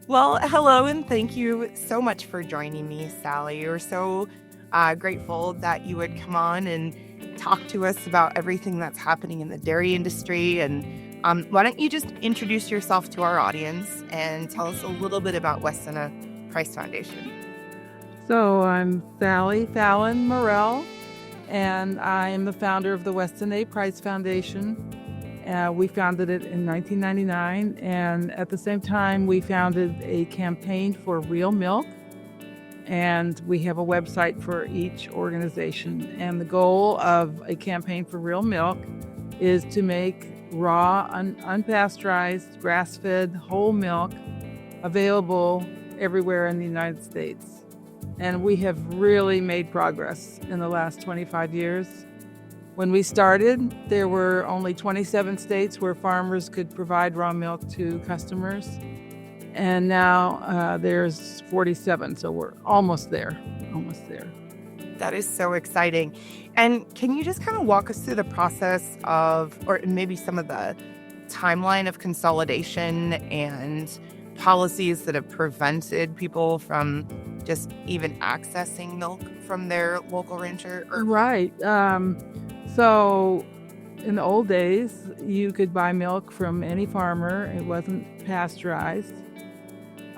Well, hello, and thank you so much for joining me, Sally. We're so grateful that you would come on and talk to us about everything that's happening in the dairy industry. And why don't you just introduce yourself to our audience and tell us a little bit about Weston A Price Foundation? So I'm Fallon Morell, and I am the founder of the Weston A Price Foundation. We founded it in 1999, and at the same time, we founded a campaign for real milk, and we have a website for each organization. And the goal of a campaign for real milk is to make raw, unpasteurized, grass-fed whole milk available everywhere in the United States. And we have really made progress in the last 25 years. When we started, there were only 27 states where farmers could provide raw milk to customers. And now there's 47, so we're almost there. That is so exciting. And can you just kind of walk us through the process of, or maybe some of the timeline of consolidation and policies that have prevented people from just even accessing milk from their local rancher? Right. So in the old days, you could buy milk from any farmer. It wasn't pasteurized.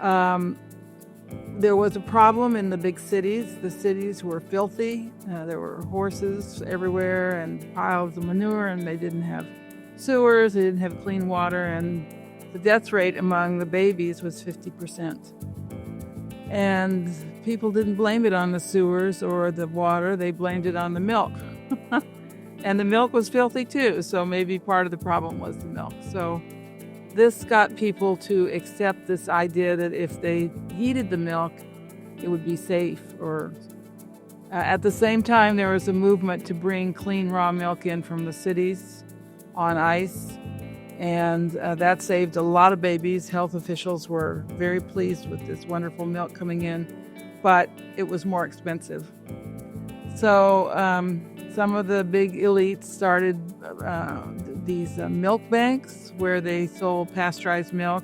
There was a problem in the big cities. The cities were filthy. There were horses everywhere and piles of manure, and they didn't have sewers. They didn't have clean water, and the death rate among the babies was 50%. And people didn't blame it on the sewers or the water. They blamed it on the milk. And the milk was filthy too, so maybe part of the problem was the milk. So this got people to accept this idea that if they heated the milk, it would be safe. At the same time, there was a movement to bring clean raw milk in from the cities on ice, and that saved a lot of babies. Health officials were very pleased with this wonderful milk coming in, but it was more expensive. So some of the big elites started these milk banks where they sold pasteurized milk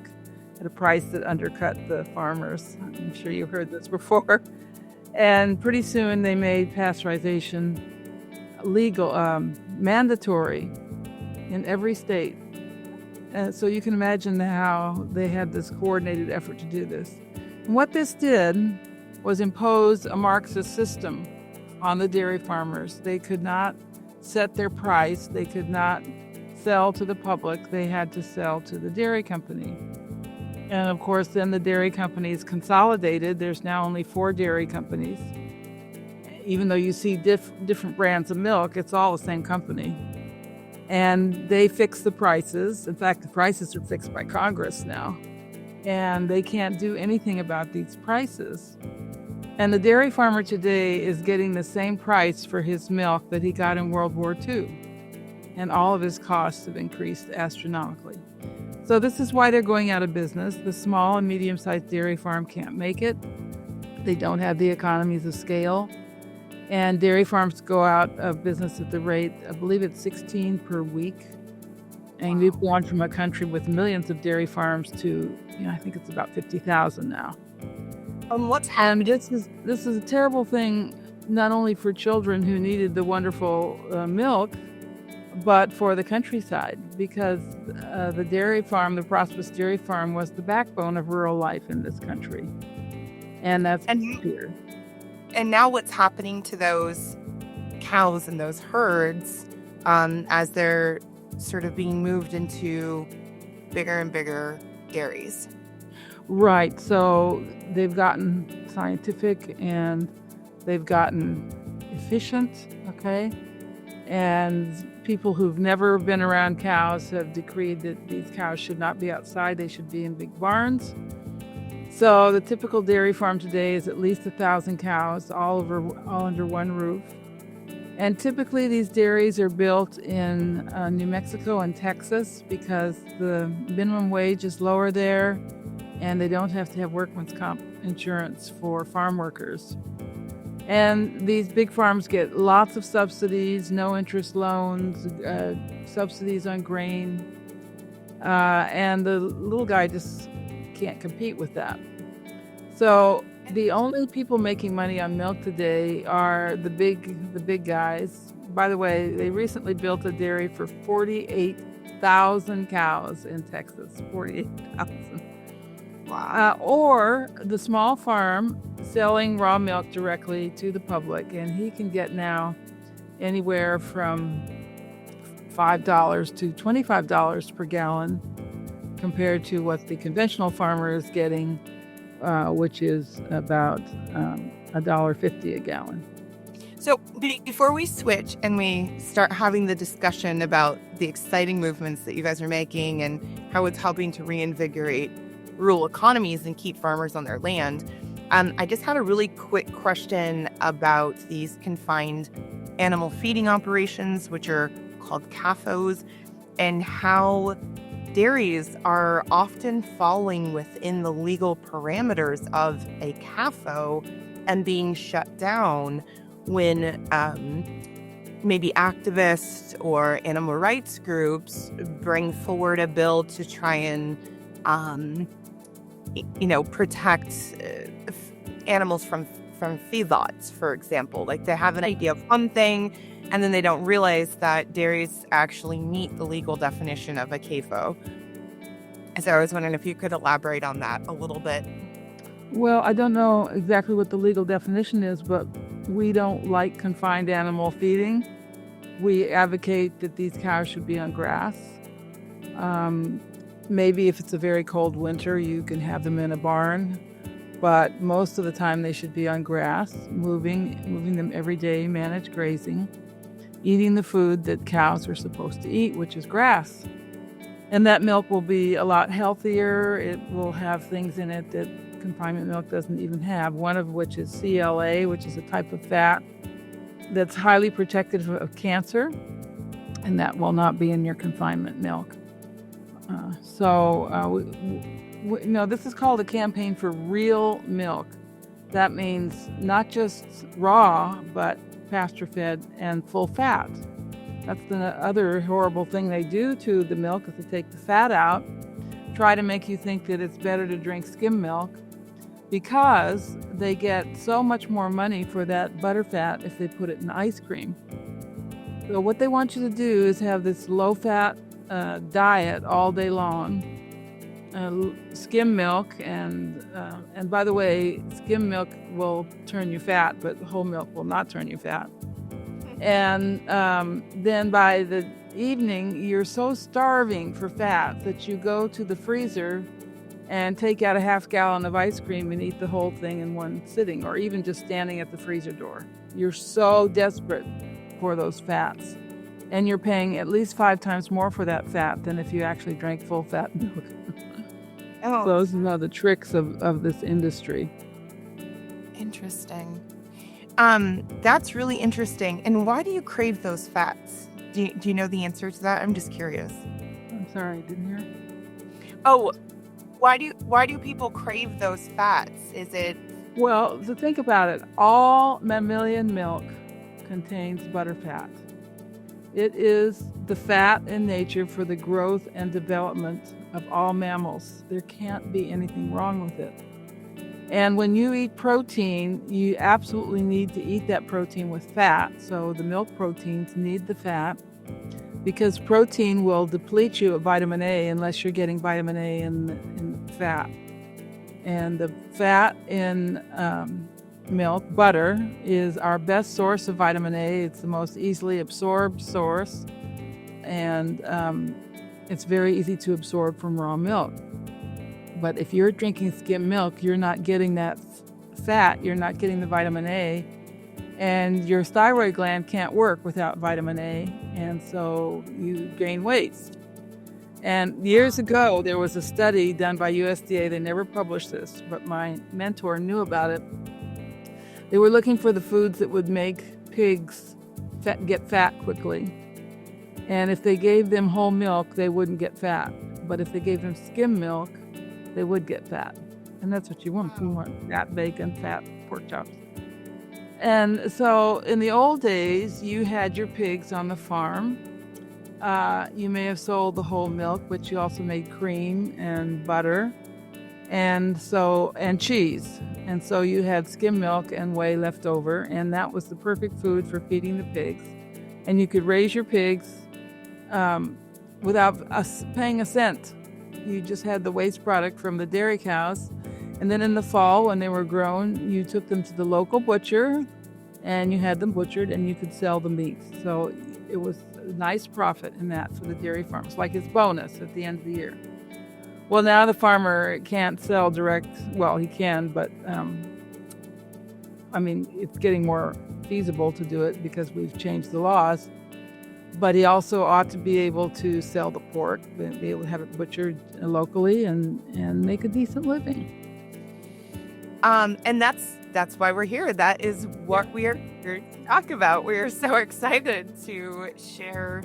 at a price that undercut the farmers. I'm sure you've heard this before. And pretty soon they made pasteurization legal, mandatory in every state. So you can imagine how they had this coordinated effort to do this. And what this did was impose a Marxist system on the dairy farmers. They could not set their price. They could not sell to the public. They had to sell to the dairy company. And of course, then the dairy companies consolidated. There's now only 4 dairy companies. Even though you see different brands of milk, it's all the same company. And they fix the prices. In fact, the prices are fixed by Congress now. And they can't do anything about these prices. And the dairy farmer today is getting the same price for his milk that he got in World War II. And all of his costs have increased astronomically. So this is why they're going out of business. The small and medium-sized dairy farm can't make it. They don't have the economies of scale. And dairy farms go out of business at the rate, I believe it's 16 per week. And we've gone from a country with millions of dairy farms to, I think it's about 50,000 now. What's happening? This is a terrible thing, not only for children who needed the wonderful milk, but for the countryside, because the dairy farm, the prosperous dairy farm, was the backbone of rural life in this country. And that's here. And now what's happening to those cows and those herds as they're sort of being moved into bigger and bigger dairies? Right. So they've gotten scientific and they've gotten efficient, okay? And people who've never been around cows have decreed that these cows should not be outside. They should be in big barns. So the typical dairy farm today is at least 1,000 cows, all under one roof. And typically these dairies are built in New Mexico and Texas because the minimum wage is lower there and they don't have to have workman's comp insurance for farm workers. And these big farms get lots of subsidies, no interest loans, subsidies on grain. And the little guy just can't compete with that. So the only people making money on milk today are the big guys. By the way, they recently built a dairy for 48,000 cows in Texas. 48,000. Wow. Or the small farm selling raw milk directly to the public, and he can get now anywhere from $5 to $25 per gallon compared to what the conventional farmer is getting, which is about $1.50 a gallon. So before we switch and we start having the discussion about the exciting movements that you guys are making and how it's helping to reinvigorate rural economies and keep farmers on their land, I just had a really quick question about these confined animal feeding operations, which are called CAFOs, and how dairies are often falling within the legal parameters of a CAFO and being shut down when maybe activists or animal rights groups bring forward a bill to try and, protect animals from feedlots, for example. Like they have an idea of one thing, and then they don't realize that dairies actually meet the legal definition of a CAFO. So I was wondering if you could elaborate on that a little bit. Well, I don't know exactly what the legal definition is, but we don't like confined animal feeding. We advocate that these cows should be on grass. Maybe if it's a very cold winter, you can have them in a barn, but most of the time they should be on grass, moving them every day, manage grazing, eating the food that cows are supposed to eat, which is grass. And that milk will be a lot healthier. It will have things in it that confinement milk doesn't even have, one of which is CLA, which is a type of fat that's highly protective of cancer, and that will not be in your confinement milk. This is called a campaign for real milk. That means not just raw, but pasture-fed and full fat. That's the other horrible thing they do to the milk, is they take the fat out, try to make you think that it's better to drink skim milk, because they get so much more money for that butterfat if they put it in ice cream. So what they want you to do is have this low-fat diet all day long, skim milk, and by the way, skim milk will turn you fat, but whole milk will not turn you fat. And then by the evening, you're so starving for fat that you go to the freezer and take out a half gallon of ice cream and eat the whole thing in one sitting, or even just standing at the freezer door. You're so desperate for those fats. And you're paying at least 5 times more for that fat than if you actually drank full fat milk. Oh, Those are the tricks of this industry. interesting. That's really interesting. And why do you crave those fats? Do you know the answer to that? I'm just curious. I'm sorry, I didn't hear. Oh, why do people crave those fats? Is it Well, to think about it, all mammalian milk contains butterfat. It is the fat in nature for the growth and development of all mammals. There can't be anything wrong with it. And when you eat protein, you absolutely need to eat that protein with fat. So the milk proteins need the fat, because protein will deplete you of vitamin A unless you're getting vitamin A in the fat. And the fat in milk, butter, is our best source of vitamin A. It's the most easily absorbed source, and it's very easy to absorb from raw milk. But if you're drinking skim milk, you're not getting that fat, you're not getting the vitamin A, and your thyroid gland can't work without vitamin A, and so you gain weight. And years ago, there was a study done by USDA. They never published this, but my mentor knew about it. They were looking for the foods that would make pigs get fat quickly. And if they gave them whole milk, they wouldn't get fat. But if they gave them skim milk, they would get fat. And that's what you want. You want fat bacon, fat pork chops. And so in the old days, you had your pigs on the farm. You may have sold the whole milk, but you also made cream and butter. and cheese. And so you had skim milk and whey left over, and that was the perfect food for feeding the pigs. And you could raise your pigs without paying a cent. You just had the waste product from the dairy cows. And then in the fall, when they were grown, you took them to the local butcher and you had them butchered and you could sell the meat. So it was a nice profit in that for the dairy farmers, like his bonus at the end of the year. Well, now the farmer can't sell direct. Well, he can, but it's getting more feasible to do it because we've changed the laws. But he also ought to be able to sell the pork, be able to have it butchered locally and make a decent living. And that's why we're here. That is what we are here to talk about. We are so excited to share.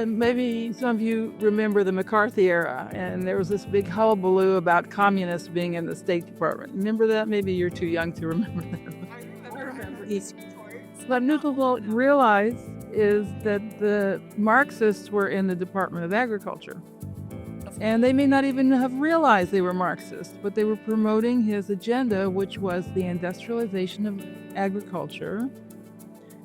Maybe some of you remember the McCarthy era, and there was this big hullabaloo about communists being in the State Department. Remember that? Maybe you're too young to remember that. I remember these reports. What people don't realize is that the Marxists were in the Department of Agriculture. And they may not even have realized they were Marxists, but they were promoting his agenda, which was the industrialization of agriculture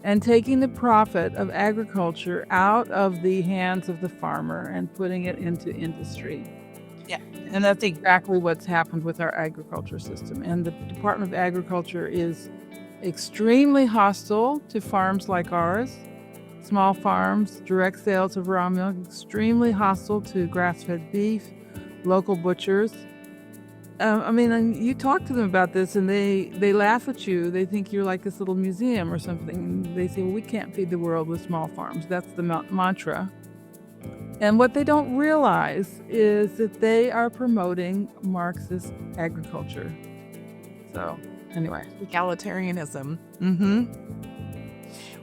and taking the profit of agriculture out of the hands of the farmer and putting it into industry. Yeah. And that's exactly what's happened with our agriculture system. And the Department of Agriculture is extremely hostile to farms like ours. Small farms, direct sales of raw milk, extremely hostile to grass-fed beef, local butchers. And you talk to them about this and they laugh at you. They think you're like this little museum or something. And they say, well, we can't feed the world with small farms. That's the mantra. And what they don't realize is that they are promoting Marxist agriculture. So, anyway. Egalitarianism. Mm-hmm.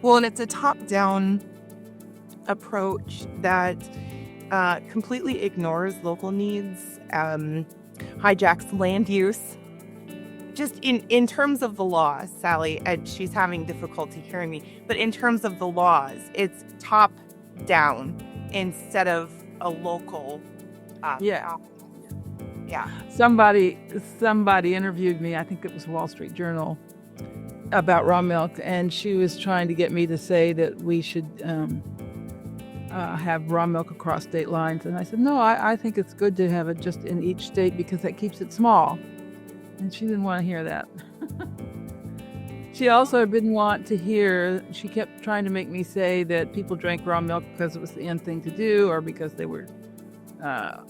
Well, and it's a top-down approach that completely ignores local needs, hijacks land use. Just in terms of the laws, Sally, and she's having difficulty hearing me, but in terms of the laws, it's top-down instead of a local. Yeah. Somebody interviewed me, I think it was Wall Street Journal, about raw milk, and she was trying to get me to say that we should have raw milk across state lines. And I said, no, I think it's good to have it just in each state because that keeps it small. And she didn't want to hear that. She also didn't want to hear, she kept trying to make me say that people drank raw milk because it was the end thing to do or because they were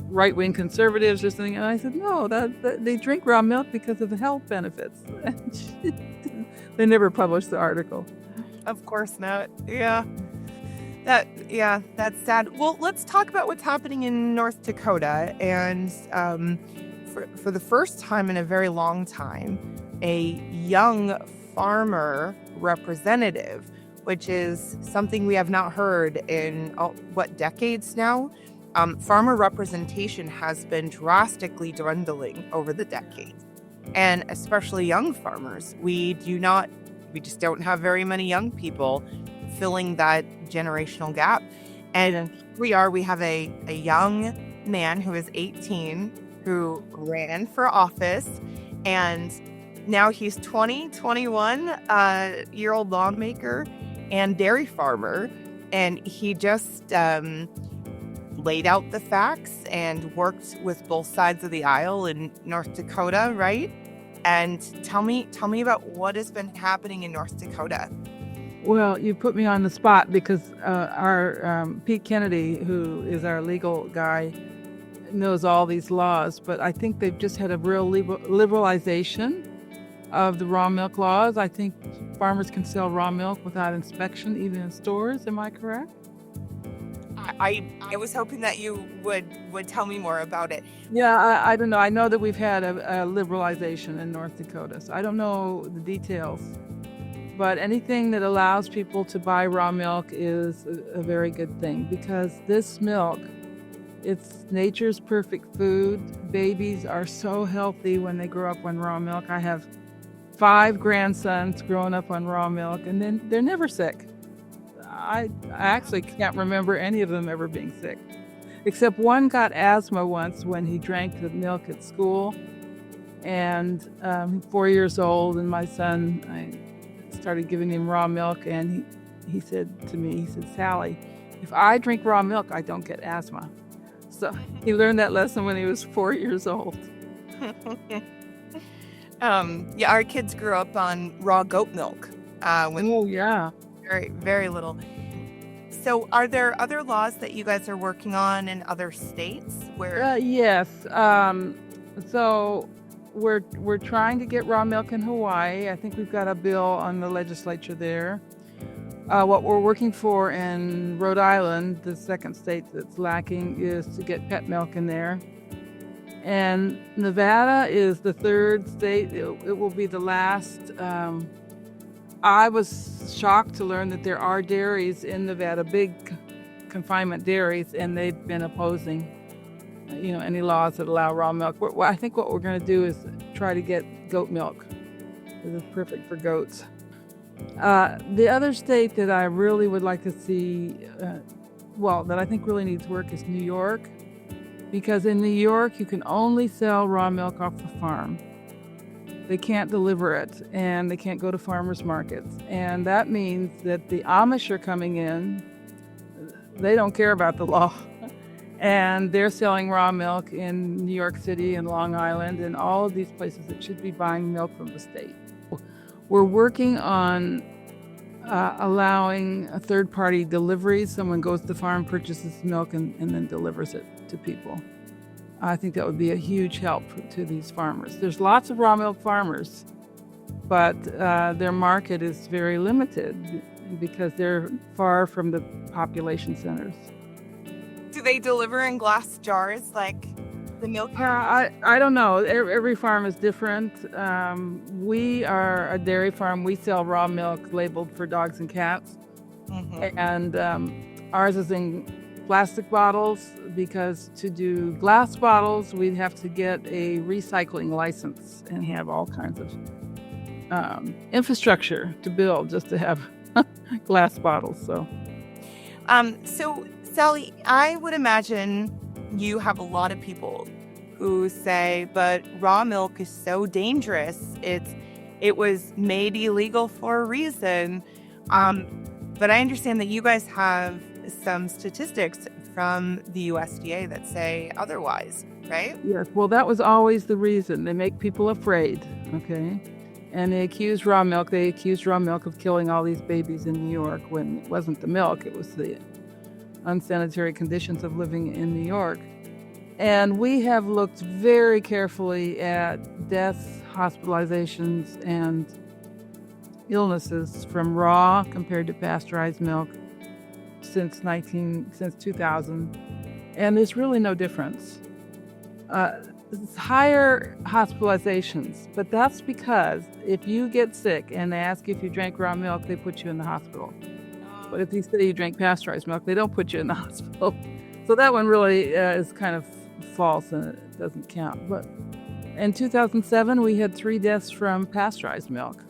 right-wing conservatives or something. And I said, no, that they drink raw milk because of the health benefits. They never published the article. Of course not. Yeah. That's sad. Well, let's talk about what's happening in North Dakota. And for the first time in a very long time, a young farmer representative, which is something we have not heard in, decades now? Farmer representation has been drastically dwindling over the decades. And especially young farmers, we just don't have very many young people filling that generational gap. And we have a young man who is 18 who ran for office, and now he's 21-year-old lawmaker and dairy farmer. And he just laid out the facts and worked with both sides of the aisle in North Dakota, right? And tell me about what has been happening in North Dakota. Well, you put me on the spot because our Pete Kennedy, who is our legal guy, knows all these laws, but I think they've just had a real liberalization of the raw milk laws. I think farmers can sell raw milk without inspection, even in stores. Am I correct? I was hoping that you would tell me more about it. Yeah, I don't know. I know that we've had a liberalization in North Dakota, so I don't know the details. But anything that allows people to buy raw milk is a very good thing, because this milk, it's nature's perfect food. Babies are so healthy when they grow up on raw milk. I have 5 grandsons growing up on raw milk, and then they're never sick. I actually can't remember any of them ever being sick. except one got asthma once when he drank the milk at school. And 4 years old, and my son, I started giving him raw milk, and he said to me, he said, "Sally, if I drink raw milk, I don't get asthma." So he learned that lesson when he was 4 years old. Yeah, our kids grew up on raw goat milk when Oh, yeah. very, very little. So are there other laws that you guys are working on in other states where Yes. So we're trying to get raw milk in Hawaii. I think we've got a bill on the legislature there. What we're working for in Rhode Island, the second state that's lacking, is to get pet milk in there. And Nevada is the third state. It will be the last. I was shocked to learn that there are dairies in Nevada, big confinement dairies, and they've been opposing, any laws that allow raw milk. I think what we're going to do is try to get goat milk. It is perfect for goats. The other state that I really would like to see, that I think really needs work, is New York. Because in New York, you can only sell raw milk off the farm. They can't deliver it, and they can't go to farmers markets. And that means that the Amish are coming in. They don't care about the law. And they're selling raw milk in New York City and Long Island and all of these places that should be buying milk from the state. We're working on allowing a third-party deliveries. Someone goes to the farm, purchases milk, and then delivers it to people. I think that would be a huge help to these farmers. There's lots of raw milk farmers, but their market is very limited because they're far from the population centers. do they deliver in glass jars like the milk? I don't know. Every farm is different. We are a dairy farm. We sell raw milk labeled for dogs and cats. Mm-hmm. And ours is in plastic bottles, because to do glass bottles, we'd have to get a recycling license and have all kinds of infrastructure to build just to have glass bottles. So Sally, I would imagine you have a lot of people who say, but raw milk is so dangerous. It was made illegal for a reason. But I understand that you guys have some statistics from the USDA that say otherwise, right? yes, well, that was always the reason. They make people afraid, okay? And they accused raw milk of killing all these babies in New York, when it wasn't the milk, it was the unsanitary conditions of living in New York. And we have looked very carefully at deaths, hospitalizations, and illnesses from raw compared to pasteurized milk since 2000, and there's really no difference. It's higher hospitalizations, but that's because if you get sick and they ask you if you drank raw milk, they put you in the hospital. But if you say you drank pasteurized milk, they don't put you in the hospital. So that one really is kind of false, and it doesn't count. But in 2007, we had 3 deaths from pasteurized milk.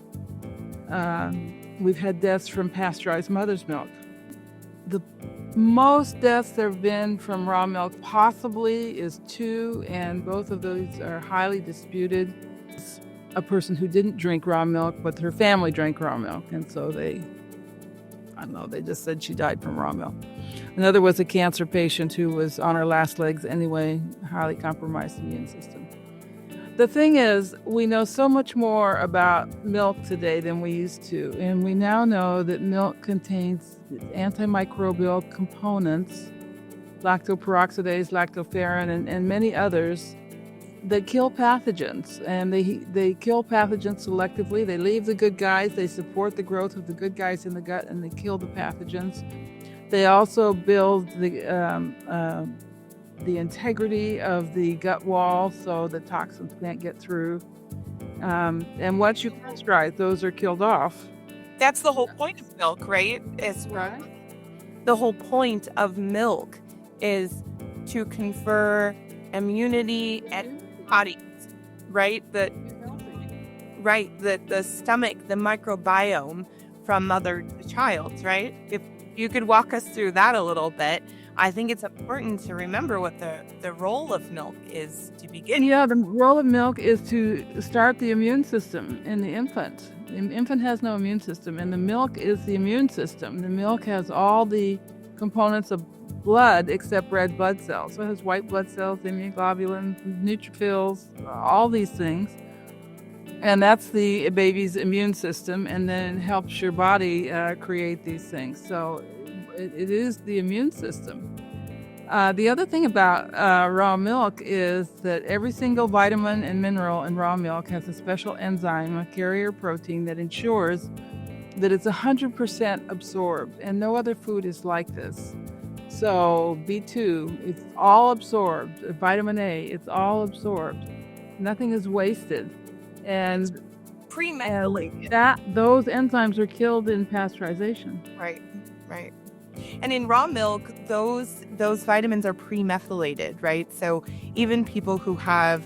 We've had deaths from pasteurized mother's milk. The most deaths there have been from raw milk possibly is 2, and both of those are highly disputed. It's a person who didn't drink raw milk, but her family drank raw milk, and so they just said she died from raw milk. Another was a cancer patient who was on her last legs anyway, highly compromised immune system. The thing is, we know so much more about milk today than we used to, and we now know that milk contains antimicrobial components, lactoperoxidase, lactoferrin, and many others that kill pathogens. And they kill pathogens selectively. They leave the good guys. They support the growth of the good guys in the gut, and they kill the pathogens. They also build the integrity of the gut wall so the toxins can't get through. And once you pasteurize, those are killed off. That's the whole point of milk, right? Right. The whole point of milk is to confer immunity and bodies, right? The stomach, the microbiome from mother to child, right? If you could walk us through that a little bit. I think it's important to remember what the role of milk is to begin. Yeah, the role of milk is to start the immune system in the infant. The infant has no immune system, and the milk is the immune system. The milk has all the components of blood except red blood cells. So it has white blood cells, immunoglobulins, neutrophils, all these things. And that's the baby's immune system, and then it helps your body create these things. So it is the immune system. The other thing about raw milk is that every single vitamin and mineral in raw milk has a special enzyme, a carrier protein, that ensures that it's 100% absorbed, and no other food is like this. So B2, it's all absorbed. Vitamin A, it's all absorbed. Nothing is wasted. And Pre-methylated. those enzymes are killed in pasteurization. Right, right. And in raw milk, those vitamins are pre-methylated, right? So even people who have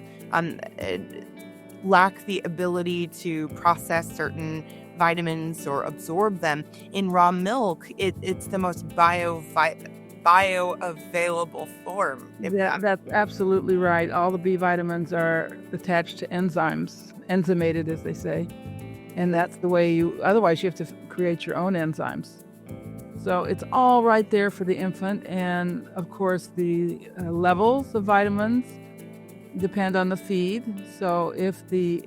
lack the ability to process certain vitamins or absorb them, in raw milk, it's the most bioavailable form. That's absolutely right. All the B vitamins are attached to enzymes, enzymated, as they say. And that's the way otherwise you have to create your own enzymes. So it's all right there for the infant. And of course, the levels of vitamins depend on the feed. So if the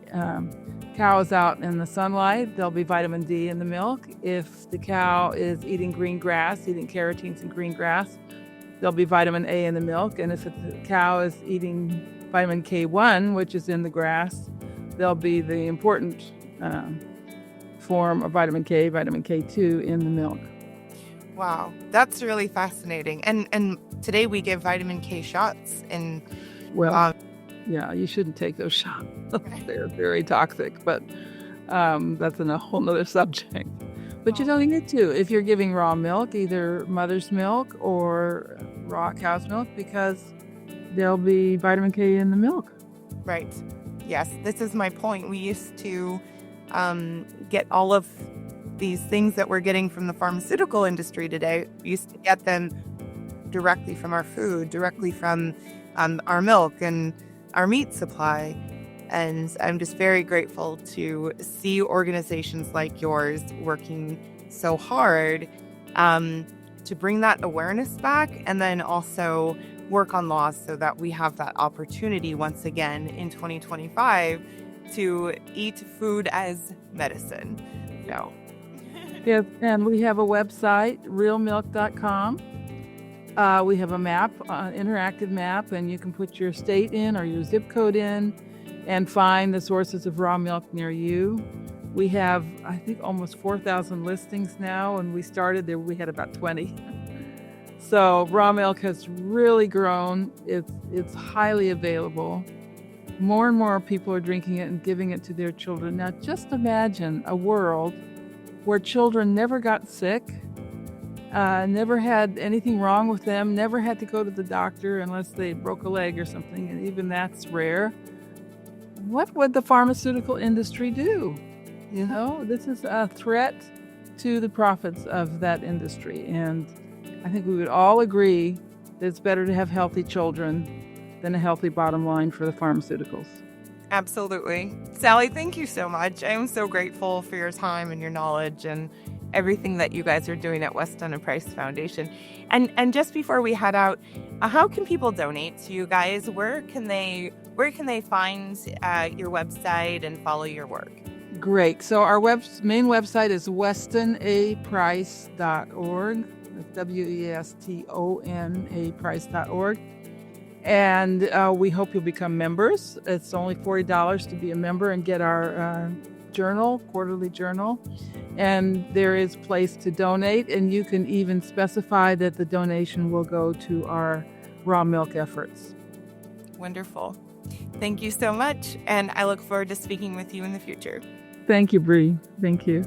cow is out in the sunlight, there'll be vitamin D in the milk. If the cow is eating green grass, eating carotenes and green grass, there'll be vitamin A in the milk. And if the cow is eating vitamin K1, which is in the grass, there'll be the important form of vitamin K, vitamin K2 in the milk. Wow, that's really fascinating. And today we give vitamin K shots. And yeah, you shouldn't take those shots. They're very toxic, but that's a whole nother subject. But you don't need to if you're giving raw milk, either mother's milk or raw cow's milk, because there'll be vitamin K in the milk. Right. Yes, this is my point. We used to get all of these things that we're getting from the pharmaceutical industry today. We used to get them directly from our food, directly from our milk and our meat supply. And I'm just very grateful to see organizations like yours working so hard to bring that awareness back, and then also work on laws so that we have that opportunity once again in 2025 to eat food as medicine. So. Yes, and we have a website, realmilk.com. We have a map, interactive map, and you can put your state in or your zip code in and find the sources of raw milk near you. We have, I think, almost 4,000 listings now, and we started there, we had about 20. So raw milk has really grown. It's highly available. More and more people are drinking it and giving it to their children. Now, just imagine a world where children never got sick, never had anything wrong with them, never had to go to the doctor unless they broke a leg or something, and even that's rare. What would the pharmaceutical industry do? You know, this is a threat to the profits of that industry. And I think we would all agree that it's better to have healthy children than a healthy bottom line for the pharmaceuticals. Absolutely. Sally, thank you so much. I am so grateful for your time and your knowledge and everything that you guys are doing at Weston A Foundation. And just before we head out, how can people donate to you guys? Where can they find your website and follow your work? Great. So our main website is westonaprice.org. That's WESTONAprice.org. And we hope you'll become members. It's only $40 to be a member and get our journal, quarterly journal. And there is a place to donate, and you can even specify that the donation will go to our raw milk efforts. Wonderful. Thank you so much, and I look forward to speaking with you in the future. Thank you, Bree. Thank you.